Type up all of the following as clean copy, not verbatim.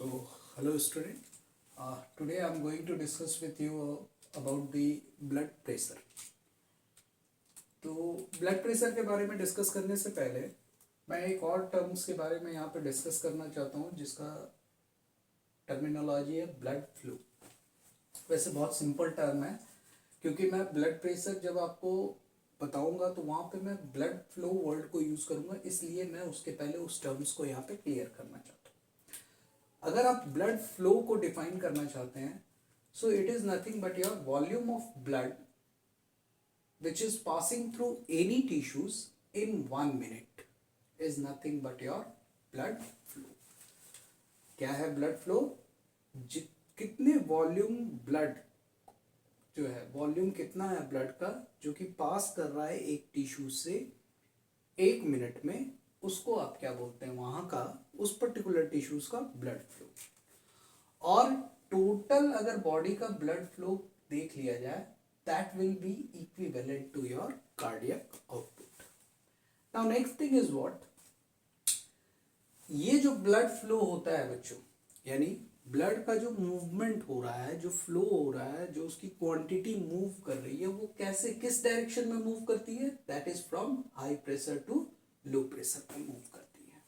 So, hello student. Today I am going to discuss with you about the blood pressure. तो blood pressure के बारे में discuss करने से पहले मैं एक और टर्म्स के बारे में यहाँ पे डिस्कस करना चाहता हूँ जिसका टर्मिनोलॉजी है ब्लड फ्लो। वैसे बहुत सिंपल टर्म है क्योंकि मैं ब्लड प्रेशर जब आपको बताऊंगा तो वहाँ पे मैं ब्लड फ्लो वर्ड को यूज़ करूँगा, इसलिए मैं उसके पहले उस टर्म्स को यहाँ पे क्लियर करना चाहता हूँ। अगर आप ब्लड फ्लो को डिफाइन करना चाहते हैं, so it is nothing but your volume of blood which is passing through any tissues in 1 minute is nothing but your blood flow. क्या है blood flow? कितने वॉल्यूम ब्लड जो है, वॉल्यूम कितना है ब्लड का जो कि पास कर रहा है एक टिश्यू से 1 मिनट में, उसको आप क्या बोलते हैं, वहां का उस पर्टिकुलर टिश्यूज का ब्लड फ्लो। और टोटल अगर बॉडी का ब्लड फ्लो देख लिया जाए, that will be equivalent to your cardiac output. Now next thing is what? ये जो ब्लड फ्लो होता है बच्चों, यानी ब्लड का जो मूवमेंट हो रहा है, जो फ्लो हो रहा है, जो उसकी क्वांटिटी मूव कर रही है, वो कैसे किस डायरेक्शन में मूव करती है? That is from high pressure to low pressure में मूव करती है।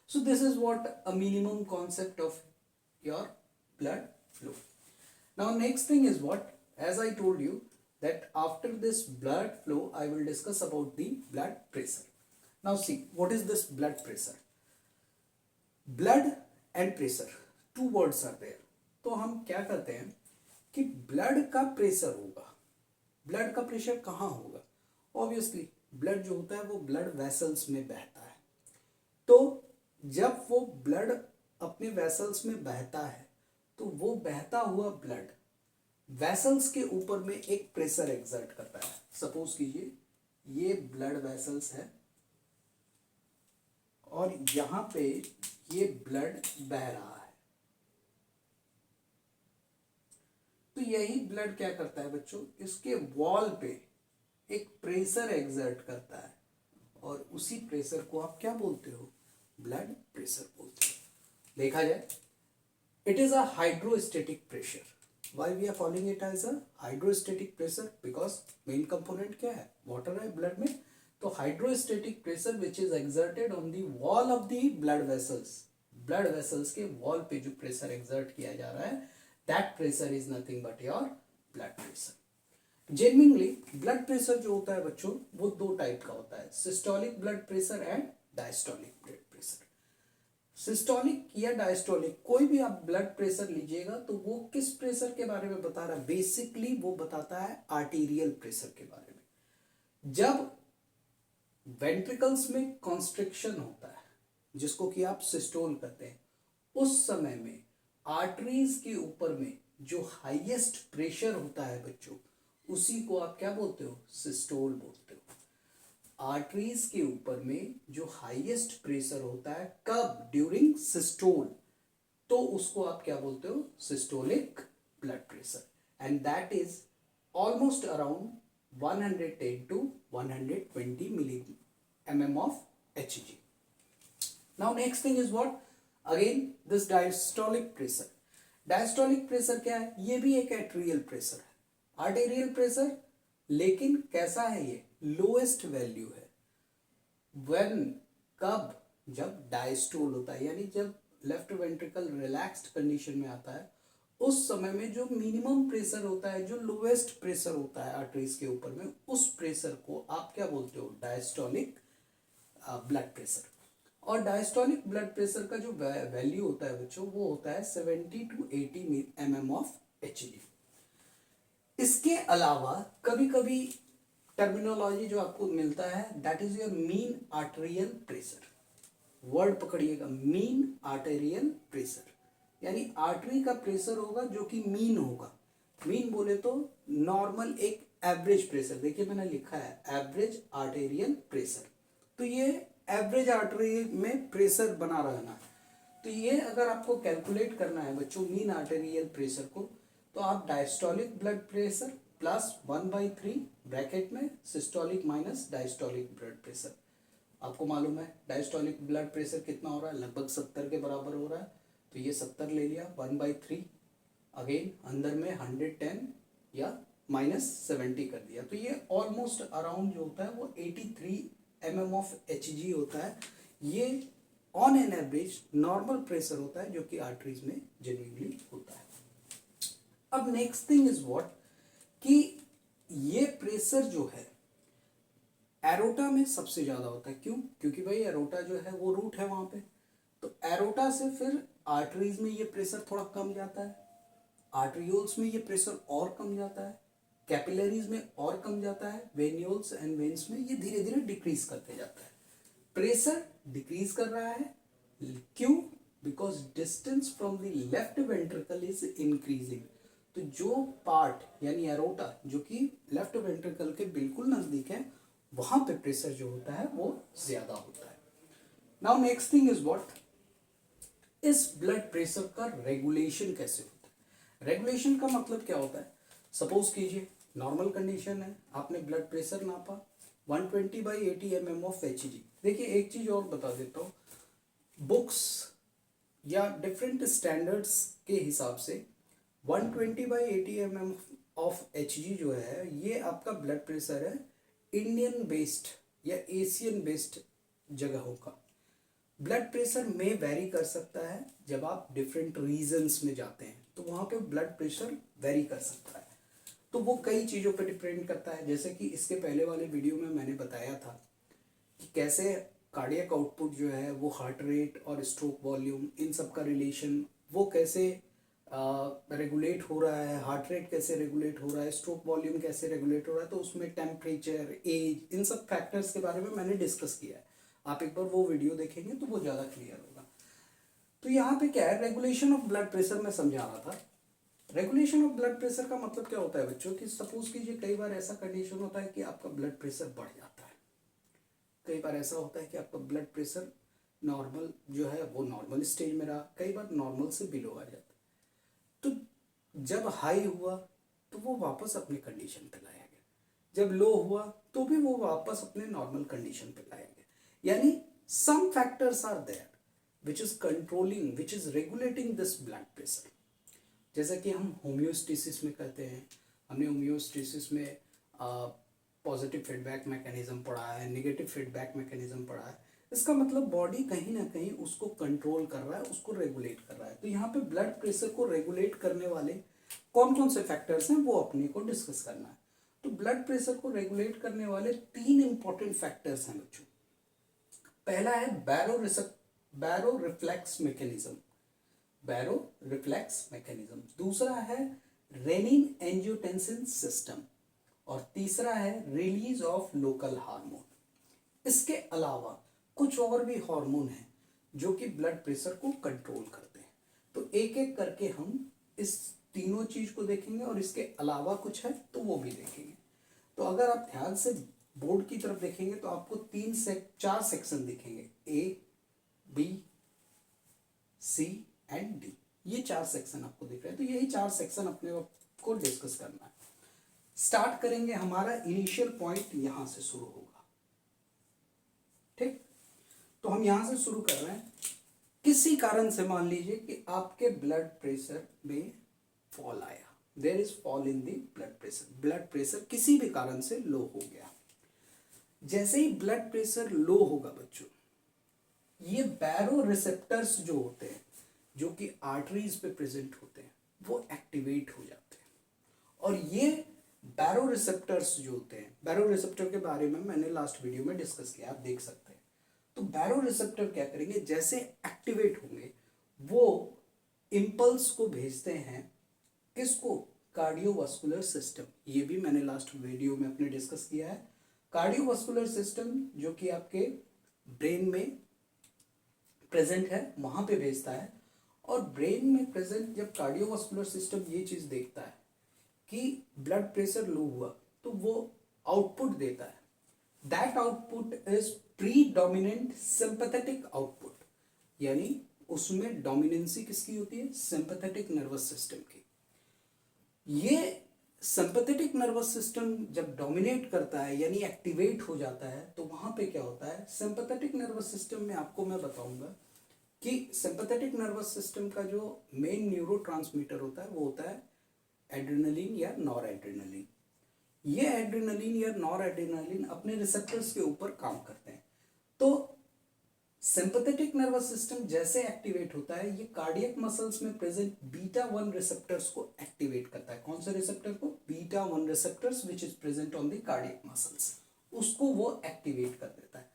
So this is what a minimum concept of your blood flow. Now next thing is what, as I told you that after this blood flow I will discuss about the blood pressure. Now see, what is this blood pressure? Blood and pressure, two words are there. तो हम क्या करते हैं कि blood का pressure होगा। Blood का pressure कहाँ होगा? ऑब्वियसली ब्लड जो होता है वो ब्लड वेसल्स में बहता है। तो जब वो ब्लड अपने वेसल्स में बहता है तो वो बहता हुआ ब्लड वेसल्स के ऊपर में एक प्रेशर एक्सर्ट करता है। सपोज कीजिए ये ब्लड वेसल्स है और यहां पे ये ब्लड बह रहा है। तो यही ब्लड क्या करता है बच्चों, इसके वॉल पे एक प्रेशर एक्सर्ट करता है और उसी प्रेशर को आप क्या बोलते हो? ब्लड प्रेशर बोलते हो। देखा जाए, it is a hydrostatic pressure. Why we are calling it as a hydrostatic pressure? Because main component क्या है? Water है blood में। तो hydrostatic pressure which is exerted on the wall of the blood vessels, blood vessels के wall पे जो pressure exert किया जा रहा है, that pressure is nothing but your blood pressure. Genuinely blood pressure जो होता है बच्चों वो दो टाइप का होता है, systolic blood pressure and diastolic blood pressure. Systolic या डायस्टोलिक कोई भी आप ब्लड प्रेशर लीजिएगा तो वो किस प्रेशर के बारे में बता रहा है? बेसिकली वो बताता है आर्टीरियल प्रेशर के बारे में। जब वेंट्रिकल्स में कॉन्स्ट्रिक्शन होता है, जिसको कि आप सिस्टोल कहते हैं, उस समय में आर्टरीज के ऊपर में जो हाईएस्ट प्रेशर होता है बच्चों, उसी को आप क्या बोलते हो? सिस्टोल बोलते हो। आर्टरीज के ऊपर में जो हाईएस्ट प्रेशर होता है, कब? ड्यूरिंग सिस्टोल, तो उसको आप क्या बोलते हो? Systolic blood pressure. And that is almost around 110 to 120 milli mm of Hg. Now next thing is what? Again this diastolic pressure. Diastolic pressure क्या है? ये भी एक आर्टेरियल प्रेशर है। आर्टेरियल प्रेशर, लेकिन कैसा है ये? लोएस्ट वैल्यू है। व्हेन, कब? जब डायस्टोल होता है, यानी जब लेफ्ट वेंट्रिकल रिलैक्स्ड कंडीशन में आता है, उस समय में जो मिनिमम प्रेशर होता है, जो लोएस्ट प्रेशर होता है आर्टरीज के ऊपर में, उस प्रेशर को आप क्या बोलते हो? Diastolic blood pressure. और डायस्टोलिक ब्लड प्रेशर का जो वैल्यू होता है बच्चों, वो होता है 70 to 80 mm of Hg। इसके अलावा कभी कभी टर्मिनोलॉजी जो आपको मिलता है, that is your mean arterial pressure. Word पकड़िएगा, मीन आर्टेरियल प्रेशर, यानी आर्टरी का प्रेशर होगा जो कि मीन होगा। मीन बोले तो नॉर्मल एक एवरेज प्रेशर। देखिए मैंने लिखा है एवरेज आर्टेरियल प्रेशर, तो ये एवरेज आर्टरी में प्रेशर बना रहना है। तो ये अगर आपको कैलकुलेट करना है बच्चों मीन आर्टेरियल प्रेशर को, तो आप diastolic blood pressure plus 1/3 bracket में systolic minus diastolic blood pressure. आपको मालूम है डायस्टोलिक ब्लड प्रेशर कितना हो रहा है? लगभग 70 के बराबर हो रहा है। तो ये 70 ले लिया, 1/3 अगेन अंदर में 110 या -70 कर दिया। तो ये ऑलमोस्ट अराउंड जो होता है वो 83 mm ऑफ Hg होता है। ये on an average normal pressure होता है जो कि आर्टरीज में जेन्युइनली होता है। अब नेक्स्ट थिंग इज व्हाट कि ये प्रेशर जो है एरोटा में सबसे ज्यादा होता है। क्यों? क्योंकि भाई एरोटा जो है वो रूट है वहां पे, तो एरोटा से फिर आर्टरीज में ये प्रेशर थोड़ा कम जाता है, आर्टरियोल्स में ये प्रेशर और कम जाता है, कैपिलरीज में और कम जाता है, वेन्यूल्स एंड वेन्स में ये धीरे धीरे डिक्रीज करते जाता है। प्रेशर डिक्रीज कर रहा है, क्यों? Because distance from the left ventricle is increasing. तो जो पार्ट यानी एरोटा जो कि लेफ्ट वेंट्रिकल के बिल्कुल नजदीक है वहां पे प्रेशर जो होता है वो ज्यादा होता है। Now next thing is what, इस ब्लड प्रेशर का रेगुलेशन कैसे होता है? रेगुलेशन का मतलब क्या होता है? सपोज कीजिए नॉर्मल कंडीशन है, आपने ब्लड प्रेशर नापा 120/80 mm ऑफ Hg। देखिए एक चीज और बता देता हूँ, बुक्स या डिफरेंट स्टैंडर्ड्स के हिसाब से 120/80 mm ऑफ Hg जो है ये आपका ब्लड प्रेशर है इंडियन बेस्ड या एशियन बेस्ड जगहों का। ब्लड प्रेशर में वेरी कर सकता है, जब आप डिफरेंट रीजन्स में जाते हैं तो वहाँ पे ब्लड प्रेशर वेरी कर सकता है। तो वो कई चीज़ों पे डिपेंड करता है, जैसे कि इसके पहले वाले वीडियो में मैंने बताया था कि कैसे कार्डियक आउटपुट जो है वो हार्ट रेट और स्ट्रोक वॉल्यूम इन सब का रिलेशन वो कैसे रेगुलेट हो रहा है, हार्ट रेट कैसे रेगुलेट हो रहा है, स्ट्रोक वॉल्यूम कैसे रेगुलेट हो रहा है। तो उसमें टेम्परेचर, एज, इन सब फैक्टर्स के बारे में मैंने डिस्कस किया है। आप एक बार वो वीडियो देखेंगे तो वो ज़्यादा क्लियर होगा। तो यहाँ पे क्या है, रेगुलेशन ऑफ ब्लड प्रेशर मैं समझा रहा था। रेगुलेशन ऑफ ब्लड प्रेशर का मतलब क्या होता है बच्चों कि सपोज कीजिए कई बार ऐसा कंडीशन होता है कि आपका ब्लड प्रेशर बढ़ जाता है, कई बार ऐसा होता है कि आपका ब्लड प्रेशर नॉर्मल जो है वो नॉर्मल स्टेज में रहा, कई बार नॉर्मल से बिलो आ जाता है। तो जब हाई हुआ तो वो वापस अपने कंडीशन पे लाया गया, जब लो हुआ तो भी वो वापस अपने नॉर्मल कंडीशन पे लाया गया। यानी some factors are there which is controlling, which is regulating this blood pressure. जैसा कि हम होम्योस्टेसिस में कहते हैं, हमने होम्योस्टेसिस में पॉजिटिव फीडबैक मैकेनिज्म पढ़ा है, नेगेटिव फीडबैक मैकेनिज्म पढ़ा है। इसका मतलब बॉडी कहीं ना कहीं उसको कंट्रोल कर रहा है, उसको रेगुलेट कर रहा है। तो यहाँ पे ब्लड प्रेशर को रेगुलेट करने वाले कौन कौन से फैक्टर्स हैं वो अपने को डिस्कस करना है। तो ब्लड प्रेशर को रेगुलेट करने वाले 3 इंपॉर्टेंट फैक्टर्स हैं बच्चों। पहला है बैरो रिफ्लेक्स मैकेनिज्म, बैरो रिफ्लेक्स मैकेनिज्म। दूसरा है रेनिन एंजियोटेंसिन सिस्टम, और तीसरा है रिलीज ऑफ लोकल हार्मोन। इसके अलावा कुछ और भी हार्मोन हैं जो कि ब्लड प्रेशर को कंट्रोल करते हैं। तो एक एक करके हम इस तीनों चीज को देखेंगे और इसके अलावा कुछ है तो वो भी देखेंगे। तो अगर आप ध्यान से बोर्ड की तरफ देखेंगे तो आपको 4 सेक्शन दिखेंगे, ए, बी, सी एंड डी। ये 4 सेक्शन आपको दिख रहे हैं। तो यही 4 सेक्शन अपने को डिस्कस करना है। स्टार्ट करेंगे, हमारा इनिशियल पॉइंट यहां से शुरू होगा। ठीक, तो हम यहां से शुरू कर रहे हैं। किसी कारण से मान लीजिए कि आपके ब्लड प्रेशर में फॉल आया, there is fall in the blood pressure. Blood pressure किसी भी कारण से लो हो गया। जैसे ही ब्लड प्रेशर लो होगा बच्चों, ये बैरो रिसेप्टर्स जो होते हैं जो कि आर्टरीज पे प्रेजेंट होते हैं वो एक्टिवेट हो जाते हैं। और ये बैरो रिसेप्टर्स जो होते हैं, बैरो रिसेप्टर के बारे में मैंने लास्ट वीडियो में डिस्कस किया, आप देख सकते हैं। तो बैरो रिसेप्टर क्या करेंगे, जैसे एक्टिवेट होंगे वो इंपल्स को भेजते हैं किसको, कार्डियोवास्कुलर सिस्टम। ये भी मैंने लास्ट वीडियो में अपने डिस्कस किया है। कार्डियोवास्कुलर सिस्टम जो कि आपके ब्रेन में प्रेजेंट है वहां पे भेजता है। और ब्रेन में प्रेजेंट जब कार्डियोवास्कुलर सिस्टम ये चीज देखता है कि ब्लड प्रेशर लो हुआ तो वो आउटपुट देता है। That output is predominant sympathetic output, यानी उसमें डोमिनेंसी किसकी होती है, सिंपैथेटिक नर्वस सिस्टम की। ये सिंपैथेटिक नर्वस सिस्टम जब डोमिनेट करता है यानी एक्टिवेट हो जाता है तो वहां पे क्या होता है, सिंपैथेटिक नर्वस सिस्टम में आपको मैं बताऊंगा कि सिंपैथेटिक नर्वस सिस्टम का जो मेन न्यूरोट्रांसमीटर होता है वो होता है एड्रेनलिन या नॉर एड्रेनलिन। ये एड्रेनलिन या नॉर एड्रेनलिन अपने रिसेप्टर्स के ऊपर काम करते हैं। तो सिंपैथेटिक नर्वस सिस्टम जैसे एक्टिवेट होता है ये कार्डियक मसल्स में प्रेजेंट बीटा 1 रिसेप्टर्स को एक्टिवेट करता है। कौन से रिसेप्टर को? Beta 1 receptors which is present on the cardiac muscles, उसको वो एक्टिवेट कर देता है।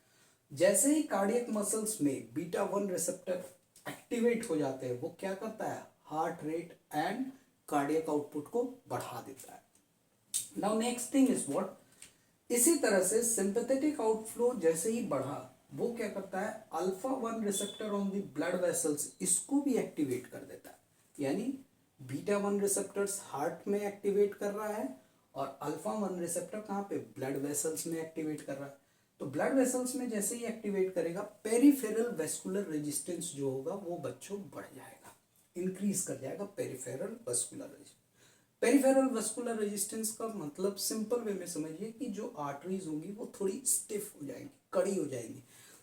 जैसे ही कार्डियक मसल्स में बीटा 1 रिसेप्टर एक्टिवेट हो जाते हैं वो क्या करता है? Heart rate and cardiac output को बढ़ा देता है। Now next thing is what, इसी तरह से सिंपैथेटिक आउटफ्लो जैसे ही बढ़ा वो क्या करता है? Alpha 1 receptor on the blood vessels इसको भी एक्टिवेट कर देता है। यानी बीटा 1 रिसेप्टर्स हार्ट में एक्टिवेट कर रहा है और अल्फा 1 रिसेप्टर कहाँ पे? ब्लड वेसल्स में एक्टिवेट कर रहा है। तो ब्लड वेसल्स में जैसे ही एक्टिवेट करेगा पेरिफेरल वेस्कुलर रेजिस्टेंस जो होगा वो बच्चों बढ़ जाएगा, इंक्रीज कर जाएगा peripheral vascular resistance. Peripheral vascular resistance का मतलब सिंपल वे में समझिए कि जो आर्टरीज होंगी वो थोड़ी स्टिफ हो जाएंगी, कड़ी हो जाएंगी।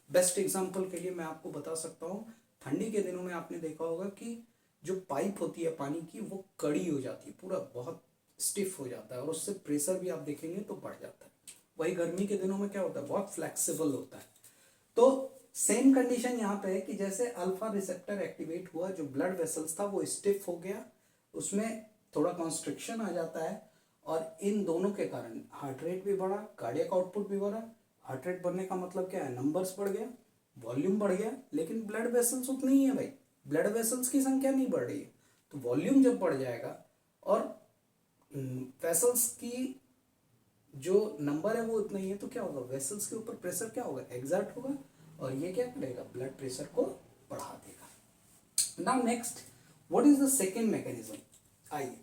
बेस्ट एग्जांपल के लिए मैं आपको बता सकता हूँ, ठंडी के दिनों में आपने देखा होगा कि जो पाइप होती है पानी की वो कड़ी हो जाती है, पूरा बहुत स्टिफ हो जाता है और उससे प्रेशर भी आप देखेंगे तो बढ़ जाता है। वही गर्मी के दिनों में क्या होता है? बहुत फ्लेक्सिबल होता है। तो सेम कंडीशन यहाँ पे है कि जैसे अल्फा रिसेप्टर एक्टिवेट हुआ, जो ब्लड वेसल्स था वो स्टिफ हो गया, उसमें थोड़ा कॉन्स्ट्रिक्शन आ जाता है और इन दोनों के कारण हार्ट रेट भी बढ़ा, कार्डियक आउटपुट भी बढ़ा। हार्ट रेट बढ़ने का मतलब क्या है? नंबर्स बढ़ गया, वॉल्यूम बढ़ गया, लेकिन ब्लड वेसल्स उतनी ही है भाई, ब्लड वेसल्स की संख्या नहीं बढ़ रही है। तो वॉल्यूम जब बढ़ जाएगा और वेसल्स की जो नंबर है वो उतना ही है तो क्या होगा? वेसल्स के ऊपर प्रेशर क्या होगा? एग्जर्ट होगा और ये क्या करेगा? ब्लड प्रेशर को बढ़ा देगा। Now next, what is the second mechanism? आइए,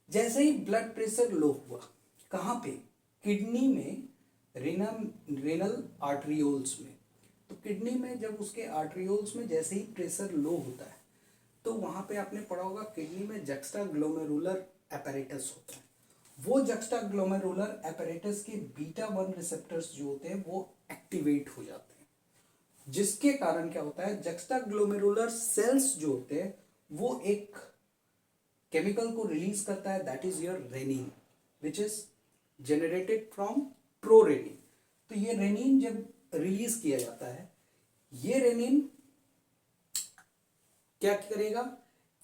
जैसे ही ब्लड प्रेशर लो हुआ, कहाँ पे? किडनी में, रेनल आर्टरियोल्स में। तो किडनी में जब उसके आर्टरियोल्स में जैसे ही प्रेशर लो होता है तो वहाँ पे आपने पढ़ा होगा किडनी में जक्स्टाग्लोमेरुलर एपेरेटस होता है। वो जक्स्टाग्लोमेरुलर एपेरेटस के बीटा 1 रिसेप्टर्स जो होते हैं वो एक्टिवेट हो जाते हैं, जिसके कारण क्या होता है? जक्स्टाग्लोमेरुलर सेल्स जो होते हैं वो एक केमिकल को रिलीज करता है, that is your renin, which is generated from prorenin. तो ये रेनिन जब रिलीज किया जाता है, ये रेनिन क्या करेगा?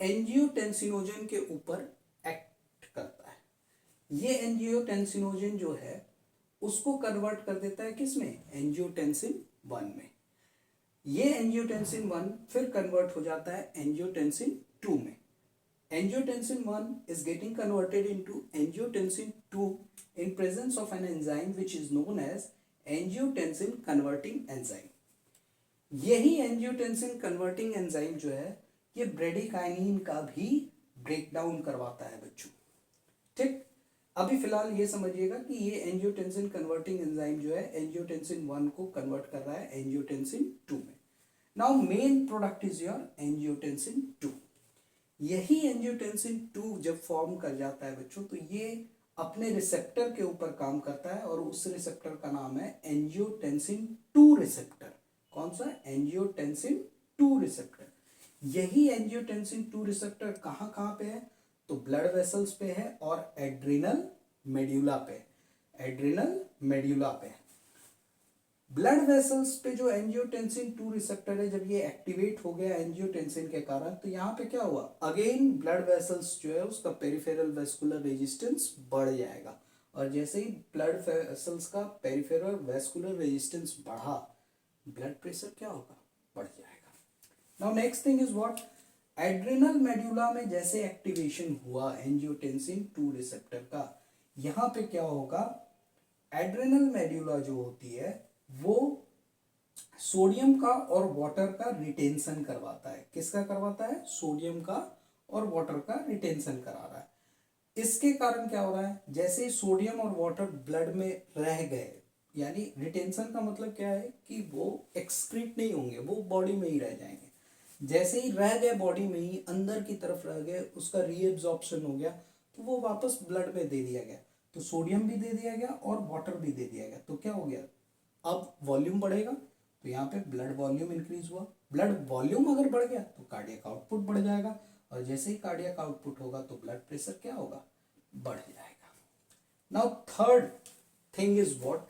एंजियोटेंसिनोजन के ऊपर एक्ट करता है। ये एंजियोटेंसिनोजन जो है उसको कन्वर्ट कर देता है किसमें? एंजियोटेंसिन 1 में। ये एंजियोटेंसिन 1 फिर कन्वर्ट हो जाता है एंजियोटेंसिन 2 में। Angiotensin 1 is getting converted into angiotensin 2 in presence of an enzyme which is known as angiotensin converting enzyme. यही angiotensin converting enzyme जो है ये ब्रेडिकाइनिन का भी ब्रेकडाउन करवाता है बच्चों। ठीक, अभी फिलहाल ये समझिएगा कि ये एंजियोटेंसिन कन्वर्टिंग एंजाइम जो है एंजियोटेंसिन 1 को कन्वर्ट कर रहा है एंजियोटेंसिन 2 में। Now main product is your angiotensin 2। यही एंजियोटेंसिन 2 जब फॉर्म कर जाता है बच्चों तो ये अपने रिसेप्टर के ऊपर काम करता है और उस रिसेप्टर का नाम है एंजियोटेंसिन 2 रिसेप्टर। कौन सा? Angiotensin 2 receptor. यही एंजियोटेंसिन 2 रिसेप्टर कहाँ कहाँ पे है? तो ब्लड वेसल्स पे है और एड्रिनल मेड्यूला पे। एड्रिनल मेड्यूला पे ब्लड वेसल्स पे जो एंजियोटेंसिन 2 रिसेप्टर है जब ये एक्टिवेट हो गया एंजियोटेंसिन के कारण तो यहाँ पे क्या हुआ? अगेन ब्लड वेसल्स जो है उसका पेरिफेरल वेस्कुलर रेजिस्टेंस बढ़ जाएगा और जैसे ही ब्लड वेसल्स का पेरिफेरल वेस्कुलर रेजिस्टेंस बढ़ा ब्लड प्रेशर क्या होगा? बढ़ जाएगा। Now next thing is what? Adrenal medulla में जैसे एक्टिवेशन हुआ एंजियोटेंसिन 2 रिसेप्टर का, यहाँ पे क्या होगा? एड्रिनल मेड्यूला जो होती है वो सोडियम का और वाटर का रिटेंशन करवाता है। किसका करवाता है? सोडियम का और वाटर का रिटेंशन करा रहा है। इसके कारण क्या हो रहा है? जैसे सोडियम और वाटर ब्लड में रह गए, यानी रिटेंशन का मतलब क्या है कि वो एक्सक्रीट नहीं होंगे, वो बॉडी में ही रह जाएंगे। जैसे ही रह गए बॉडी में ही अंदर की तरफ रह गए, उसका रीएब्जॉर्प्शन हो गया तो वो वापस ब्लड में दे दिया गया। तो सोडियम भी दे दिया गया और वाटर भी दे दिया गया। तो क्या हो गया? अब वॉल्यूम बढ़ेगा, तो यहाँ पे ब्लड वॉल्यूम इंक्रीज हुआ, ब्लड वॉल्यूम अगर बढ़ गया तो कार्डियक आउटपुट बढ़ जाएगा, और जैसे ही कार्डियक आउटपुट होगा तो ब्लड प्रेशर क्या होगा, बढ़ जाएगा। Now third thing is what,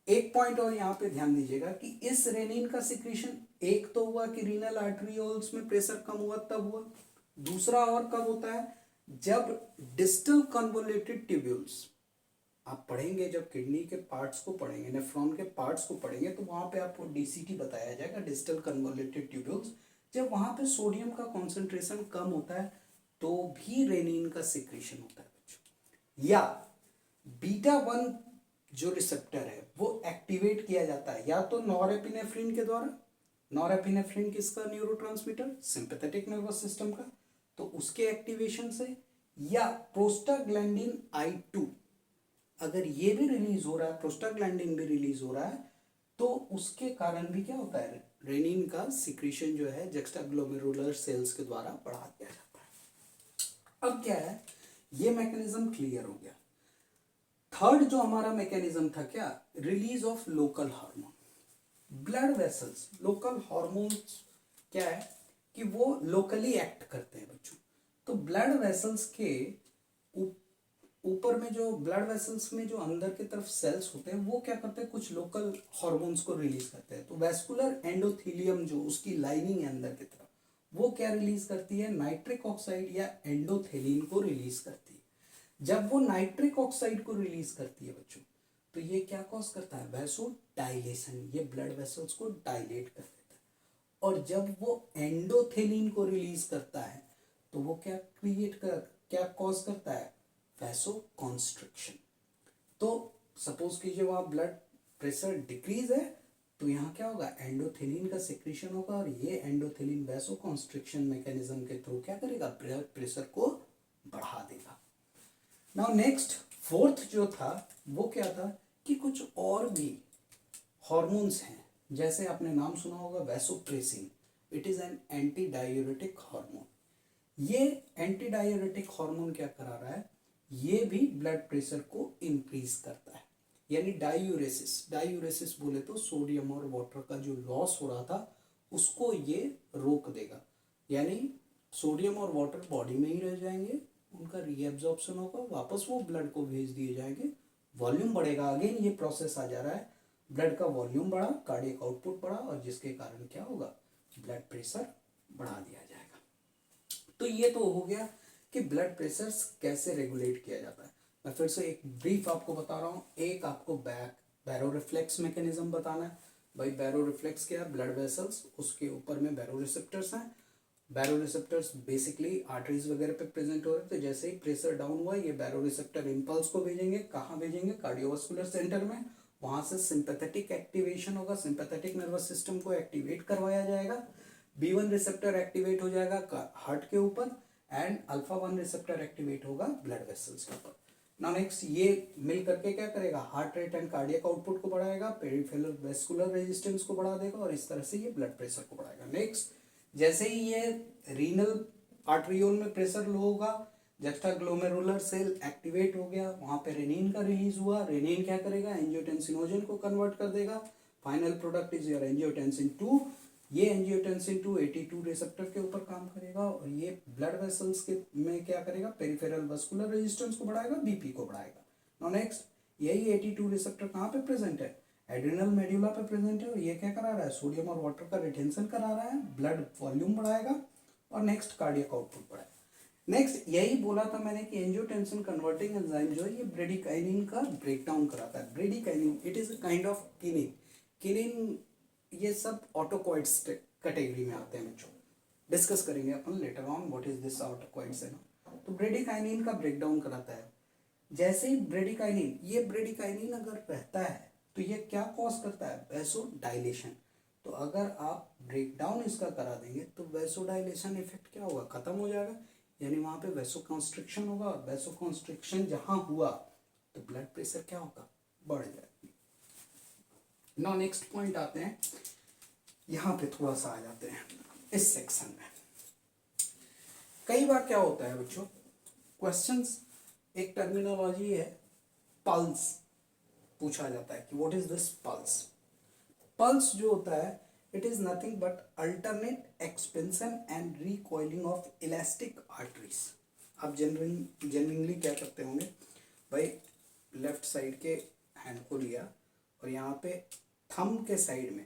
एक पॉइंट और यहाँ पे ध्यान दीजिएगा कि इस रेनिन का सिक्रीशन एक तो हुआ कि रीनल आर्टरियोल्स में प्रेशर कम हुआ तब हुआ, दूसरा और कब होता है, जब डिस्टल कन्वोल्यूटेड ट्यूब्यूल्स, आप पढ़ेंगे जब किडनी के पार्ट्स को पढ़ेंगे, नेफ्रॉन के पार्ट्स को पढ़ेंगे, तो वहां पे आपको डीसीटी बताया जाएगा, डिस्टल कन्वोल्यूटेड ट्यूब्यूल्स, जब वहां पे सोडियम का कॉन्सेंट्रेशन कम होता है तो भी रेनिन का सिक्रीशन होता है बच्चों। या बीटा 1 जो रिसेप्टर है वो एक्टिवेट किया जाता है या तो नॉरएपिनेफ्रिन के द्वारा, नॉरएपिनेफ्रिन किसका न्यूरोट्रांसमीटर, सिंपैथेटिक नर्वस सिस्टम का, तो उसके एक्टिवेशन से, या प्रोस्टाग्लैंडिन I2 अगर ये भी रिलीज हो रहा है, प्रोस्टाग्लैंडिन भी रिलीज हो रहा है, तो उसके कारण भी क्या होता है, रेनिन का सिक्रीशन जो है जुक्स्टाग्लोमेरुलर सेल्स के द्वारा बढ़ा दिया जाता है। अब क्या है, ये मैकेनिज्म क्लियर हो गया। थर्ड जो हमारा मैकेनिज्म था क्या, release of local hormone, blood vessels, local hormones क्या है कि वो लोकली एक्ट करते हैं बच्चों। तो ब्लड वेसल्स के ऊपर में जो ब्लड वेसल्स में जो अंदर की तरफ सेल्स होते हैं वो क्या करते हैं, कुछ लोकल हार्मोन्स को रिलीज करते हैं। तो वेस्कुलर एंडोथेलियम जो उसकी लाइनिंग है अंदर की तरफ, वो क्या रिलीज करती है, नाइट्रिक ऑक्साइड या एंडोथेलिन को रिलीज करती है। जब वो नाइट्रिक ऑक्साइड को रिलीज करती है बच्चों, तो ये क्या कॉज करता है, वैसो डायलेशन, ये ब्लड वेसल्स को डायलेट कर देता है। और जब वो एंडोथेलिन को रिलीज करता है तो वो क्या कॉज करता है, वैसो कॉन्स्ट्रिक्शन। तो सपोज कीजिए वहां ब्लड प्रेशर डिक्रीज है तो यहाँ क्या होगा, एंडोथेलिन का सिक्रीशन होगा, और ये एंडोथेलिन वैसो कॉन्स्ट्रिक्शन मैकेनिज्म के थ्रू क्या करेगा, ब्लड प्रेशर को बढ़ा देगा। नाउ नेक्स्ट फोर्थ जो था वो क्या था कि कुछ और भी हार्मोन्स हैं, जैसे आपने नाम सुना होगा vasopressin, it is an anti diuretic hormone. ये एंटी डायूरेटिक हार्मोन क्या करा रहा है, ये भी ब्लड प्रेशर को इंक्रीज करता है, यानी डायूरेसिस बोले तो सोडियम और वाटर का जो लॉस हो रहा था उसको ये रोक देगा, यानी सोडियम और वाटर बॉडी में ही रह जाएंगे, उनका रीएब्जॉर्प्शन होगा, वापस वो ब्लड को भेज दिए जाएंगे, वॉल्यूम बढ़ेगा। अगेन ये प्रोसेस आ जा रहा है, ब्लड का वॉल्यूम बढ़ा, कार्डियक आउटपुट बढ़ा, और जिसके कारण क्या होगा, ब्लड प्रेशर बढ़ा दिया जाएगा। तो ये तो हो गया कि ब्लड प्रेशर कैसे रेगुलेट किया जाता है। मैं फिर से एक ब्रीफ आपको बता रहा हूँ। एक आपको बैरो रिफ्लेक्स मैकेनिज्म बताना है। भाई बैरो रिफ्लेक्स क्या है, ब्लड वेसल्स, उसके ऊपर में बैरो रिसेप्टर्स हैं। बैरो रिसेप्टर्स बेसिकली आर्टरीज वगैरह पे प्रेजेंट हो रहे हैं, तो जैसे ही प्रेशर डाउन हुआ ये बैरो रिसेप्टर इम्पल्स को भेजेंगे, कहाँ भेजेंगे, कार्डियोवास्कुलर सेंटर में, वहां से सिंपैथेटिक एक्टिवेशन होगा, सिंपैथेटिक नर्वस सिस्टम को एक्टिवेट करवाया जाएगा, B1 रिसेप्टर एक्टिवेट हो जाएगा हार्ट के ऊपर, एंड अल्फा 1 रिसेप्टर एक्टिवेट होगा ब्लड वेसल्स के ऊपर। नाउ नेक्स्ट ये मिल करके क्या करेगा, heart rate and cardiac output को बढ़ाएगा, पेरिफेरल वेस्कुलर रेजिस्टेंस को बढ़ा देगा, और इस तरह से ये ब्लड प्रेशर को बढ़ाएगा। नेक्स्ट जैसे ही ये रीनल आर्टरियोल में प्रेशर लो होगा, जुक्स्टाग्लोमेरुलर सेल एक्टिवेट हो गया, वहां पे रेनिन का रिलीज हुआ, रेनिन क्या करेगा, एंजियोटेंसिनोजन को कन्वर्ट कर देगा, final product is your angiotensin 2। ये एंजियोटेंसिन 2 AT2 रिसेप्टर के ऊपर काम करेगा, और ये ब्लड वेसल्स के में क्या करेगा, पेरिफेरल वेस्कुलर रेजिस्टेंस को बढ़ाएगा, बीपी को बढ़ाएगा। नाउ नेक्स्ट यही AT2 रिसेप्टर कहाँ पे प्रेजेंट है, एड्रिनल मेड्यूला पे प्रेजेंट है, और ये क्या करा रहा है, सोडियम और वाटर का रिटेंशन करा रहा है, ब्लड वॉल्यूम बढ़ाएगा, और नेक्स्ट कार्डियक आउटपुट बढ़ाएगा। नेक्स्ट यही बोला था मैंने कि एंजियोटेंसिन कन्वर्टिंग एंजाइम जो है ये ब्रेडिकाइनिन का ब्रेकडाउन कराता है। Bradykinin it is a kind of kinin, kinin ये सब ऑटोकॉइड्स कैटेगरी में आते हैं बच्चों, डिस्कस करेंगे अपन later on what is this autacoids है ना। तो ब्रेडिकाइनिन का ब्रेकडाउन कराता है। जैसे ही ब्रेडिकाइनिन अगर रहता है तो ये क्या कॉज करता है, वैसोडाइलेशन। तो अगर आप ब्रेकडाउन इसका करा देंगे तो वैसोडाइलेशन इफेक्ट क्या होगा, खत्म हो जाएगा, यानी वहां पे वैसो कॉन्स्ट्रिक्शन होगा, और वैसो कॉन्स्ट्रिक्शन जहां हुआ तो ब्लड प्रेशर क्या होगा, बढ़ जाएगा। नाउ नेक्स्ट पॉइंट आते हैं, यहां पे थोड़ा सा आ जाते हैं इस सेक्शन में। कई बार क्या होता है बच्चों, क्वेश्चंस एक टर्मिनोलॉजी है पल्स, पूछा जाता है कि what is this pulse. Pulse जो होता है it is nothing but alternate expansion and recoiling of elastic arteries. आप जनरली क्या करते होंगे भाई, लेफ्ट साइड के हैंड को लिया और यहाँ पे थंब के साइड में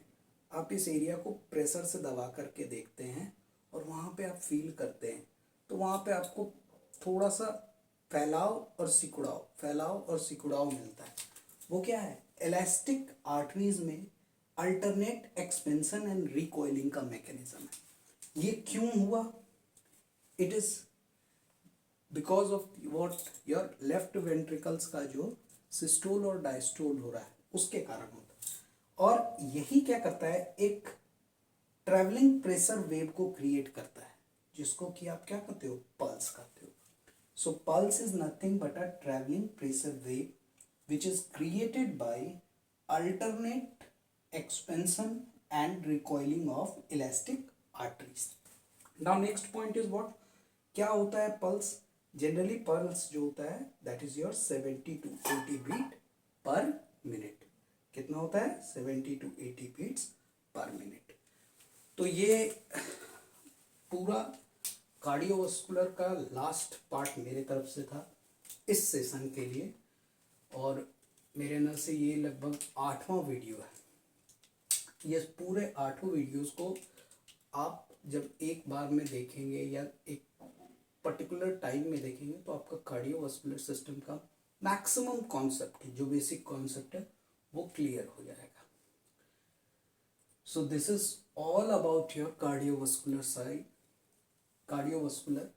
आप इस एरिया को प्रेशर से दबा करके देखते हैं और वहाँ पे आप फील करते हैं, तो वहाँ पे आपको थोड़ा सा फैलाव और सिकुड़ाव मिलता है। वो क्या है, इलास्टिक आर्टरीज में अल्टरनेट एक्सपेंशन एंड रिकॉइलिंग का मैकेनिज्म है। ये क्यों हुआ? It is because of what, your left ventricles का जो सिस्टोल और डायस्टोल हो रहा है उसके कारण होता है। और यही क्या करता है, एक ट्रैवलिंग प्रेशर वेव को क्रिएट करता है जिसको कि आप क्या कहते हो, पल्स कहते हो। So pulse is nothing but a travelling pressure wave which is created by alternate expansion and recoiling of elastic arteries. Now next point is what, क्या होता है पल्स? जनरली पल्स जो होता है that is your 70 to 80 beat per minute. कितना होता है? 70 to 80 beats पर मिनट। तो ये पूरा कार्डियोवास्कुलर का लास्ट पार्ट मेरे तरफ से था इस सेशन के लिए, और मेरे नज़र से ये लगभग 8वां वीडियो है। ये पूरे 8 वीडियोस को आप जब एक बार में देखेंगे या एक पर्टिकुलर टाइम में देखेंगे तो आपका कार्डियोवास्कुलर सिस्टम का मैक्सिमम कॉन्सेप्ट, जो बेसिक कॉन्सेप्ट है, वो क्लियर हो जाएगा। सो this is all about your cardiovascular side, cardiovascular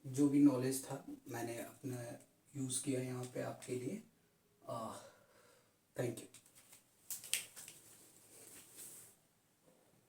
जो भी नॉलेज था मैंने अपना यूज़ किया यहाँ पे आपके लिए। Thank you.